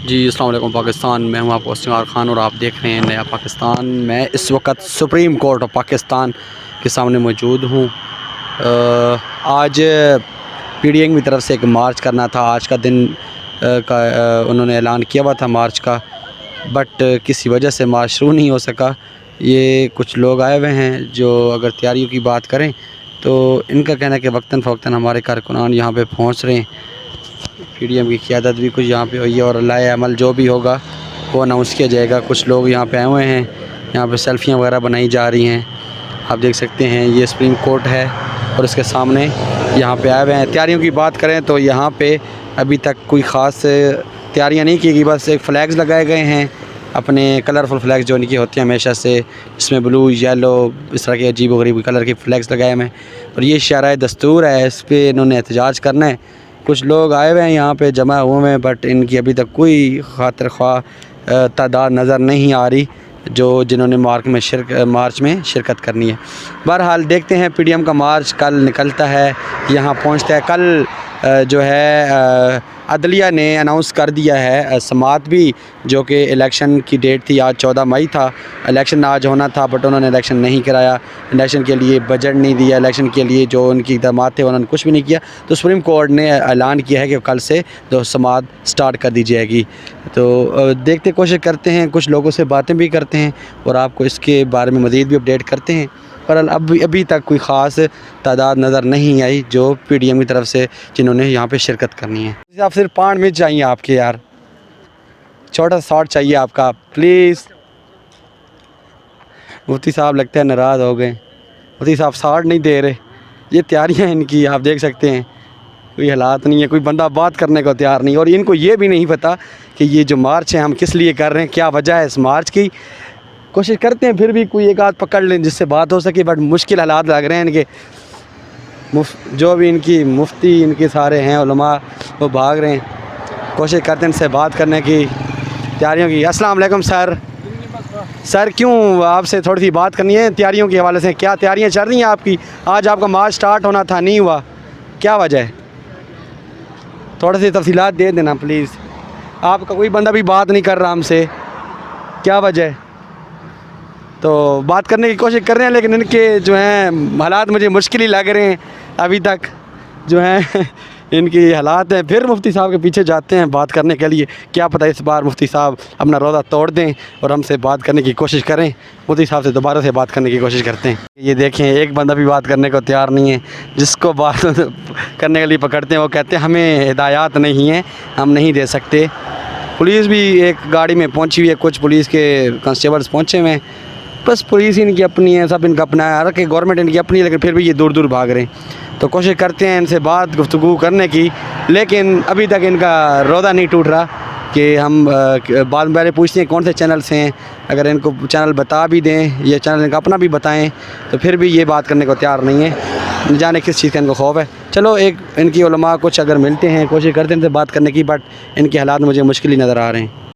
جی السلام علیکم پاکستان، میں ہوں آپ کو استغفار خان اور آپ دیکھ رہے ہیں نیا پاکستان۔ میں اس وقت سپریم کورٹ آف پاکستان کے سامنے موجود ہوں۔ آج پی ڈی ایم کی طرف سے ایک مارچ کرنا تھا، آج کا دن کا انہوں نے اعلان کیا ہوا تھا مارچ کا، بٹ کسی وجہ سے مارچ شروع نہیں ہو سکا۔ یہ کچھ لوگ آئے ہوئے ہیں جو اگر تیاریوں کی بات کریں تو ان کا کہنا ہے کہ وقتاً فوقتاً ہمارے کارکنان یہاں پہ پہنچ رہے ہیں، پی ڈی ایم کی قیادت بھی کچھ یہاں پہ ہوئی ہے اور لائحہ عمل جو بھی ہوگا وہ اناؤنس کیا جائے گا۔ کچھ لوگ یہاں پہ آئے ہوئے ہیں، یہاں پہ سیلفیاں وغیرہ بنائی جا رہی ہیں، آپ دیکھ سکتے ہیں یہ سپریم کورٹ ہے اور اس کے سامنے یہاں پہ آئے ہوئے ہیں۔ تیاریوں کی بات کریں تو یہاں پہ ابھی تک کوئی خاص تیاریاں نہیں کی گئی، بس ایک فلیگز لگائے گئے ہیں، اپنے کلرفل فلیگز جو ان کی ہوتی ہیں ہمیشہ سے، جس میں بلو، یلو، اس طرح کے عجیب و غریب کلر کے فلیگز لگائے ہوئے ہیں اور یہ شرائع دستور ہے، اس پہ انہوں نے احتجاج کرنا ہے۔ کچھ لوگ آئے ہوئے ہیں یہاں پہ جمع ہوئے ہیں، بٹ ان کی ابھی تک کوئی خاطر خواہ تعداد نظر نہیں آ رہی جنہوں نے مارچ میں شرکت کرنی ہے۔ بہرحال دیکھتے ہیں، پی ڈی ایم کا مارچ کل نکلتا ہے، یہاں پہنچتا ہے۔ کل جو ہے عدلیہ نے اناؤنس کر دیا ہے، سماعت بھی، جو کہ الیکشن کی ڈیٹ تھی، آج 14 مئی تھا، الیکشن آج ہونا تھا بٹ انہوں نے الیکشن نہیں کرایا، الیکشن کے لیے بجٹ نہیں دیا، الیکشن کے لیے جو ان کی اقدامات تھے انہوں نے کچھ بھی نہیں کیا، تو سپریم کورٹ نے اعلان کیا ہے کہ کل سے سماعت سٹارٹ کر دی جائے گی۔ تو دیکھتے کوشش کرتے ہیں، کچھ لوگوں سے باتیں بھی کرتے ہیں اور آپ کو اس کے بارے میں مزید بھی اپڈیٹ کرتے ہیں۔ پر ابھی تک کوئی خاص تعداد نظر نہیں آئی جو پی ڈی ایم کی طرف سے جنہوں نے یہاں پہ شرکت کرنی ہے۔ آپ صرف 5 منٹ چاہیے آپ کے، یار چھوٹا سا شاٹ چاہیے آپ کا پلیز۔ مفتی صاحب لگتا ہے ناراض ہو گئے، مفتی صاحب شاٹ نہیں دے رہے۔ یہ تیاریاں ان کی آپ دیکھ سکتے ہیں، کوئی حالات نہیں ہے، کوئی بندہ بات کرنے کو تیار نہیں، اور ان کو یہ بھی نہیں پتہ کہ یہ جو مارچ ہے ہم کس لیے کر رہے ہیں، کیا وجہ ہے اس مارچ کی۔ کوشش کرتے ہیں پھر بھی کوئی ایک آدھ پکڑ لیں جس سے بات ہو سکے، بٹ مشکل حالات لگ رہے ہیں ان کے۔ جو بھی ان کی مفتی ان کے سارے ہیں علماء، وہ بھاگ رہے ہیں۔ کوشش کرتے ہیں ان سے بات کرنے کی، تیاریوں کی۔ السلام علیکم سر۔ سر کیوں آپ سے تھوڑی سی بات کرنی ہے تیاریوں کے حوالے سے، کیا تیاریاں چل رہی ہیں آپ کی؟ آج آپ کا مارچ سٹارٹ ہونا تھا، نہیں ہوا، کیا وجہ ہے؟ تھوڑی سی تفصیلات دے دینا پلیز۔ آپ کا کوئی بندہ بھی بات نہیں کر رہا ہم سے، کیا وجہ ہے؟ تو بات کرنے کی کوشش کر رہے ہیں لیکن ان کے جو ہیں حالات مجھے مشکل ہی لگ رہے ہیں ابھی تک، جو ہیں ان کی حالات ہیں۔ پھر مفتی صاحب کے پیچھے جاتے ہیں بات کرنے کے لیے، کیا پتہ اس بار مفتی صاحب اپنا روزہ توڑ دیں اور ہم سے بات کرنے کی کوشش کریں۔ مفتی صاحب سے دوبارہ سے بات کرنے کی کوشش کرتے ہیں۔ یہ دیکھیں ایک بندہ بھی بات کرنے کو تیار نہیں ہے، جس کو بات کرنے کے لیے پکڑتے ہیں وہ کہتے ہیں ہمیں ہدایات نہیں ہیں، ہم نہیں دے سکتے۔ پولیس بھی ایک گاڑی میں پہنچی ہوئی ہے، کچھ پولیس کے کانسٹیبلز پہنچے ہوئے ہیں، بس پولیس ان کی اپنی ہے، سب ان کا اپنا ہے، ہر کہ گورنمنٹ ان کی اپنی ہے، لیکن پھر بھی یہ دور دور بھاگ رہے ہیں۔ تو کوشش کرتے ہیں ان سے بات گفتگو کرنے کی، لیکن ابھی تک ان کا روزہ نہیں ٹوٹ رہا کہ ہم بعد میں پہلے پوچھتے ہیں کون سے چینل سے ہیں، اگر ان کو چینل بتا بھی دیں، یہ چینل ان کا اپنا بھی بتائیں، تو پھر بھی یہ بات کرنے کو تیار نہیں ہے، نہ جانے کس چیز کا ان کو خوف ہے۔ چلو ایک ان کی علماء کچھ اگر ملتے ہیں، کوشش کرتے ہیں ان سے بات کرنے کی، بٹ ان کے حالات مجھے مشکل ہی نظر آ رہے ہیں۔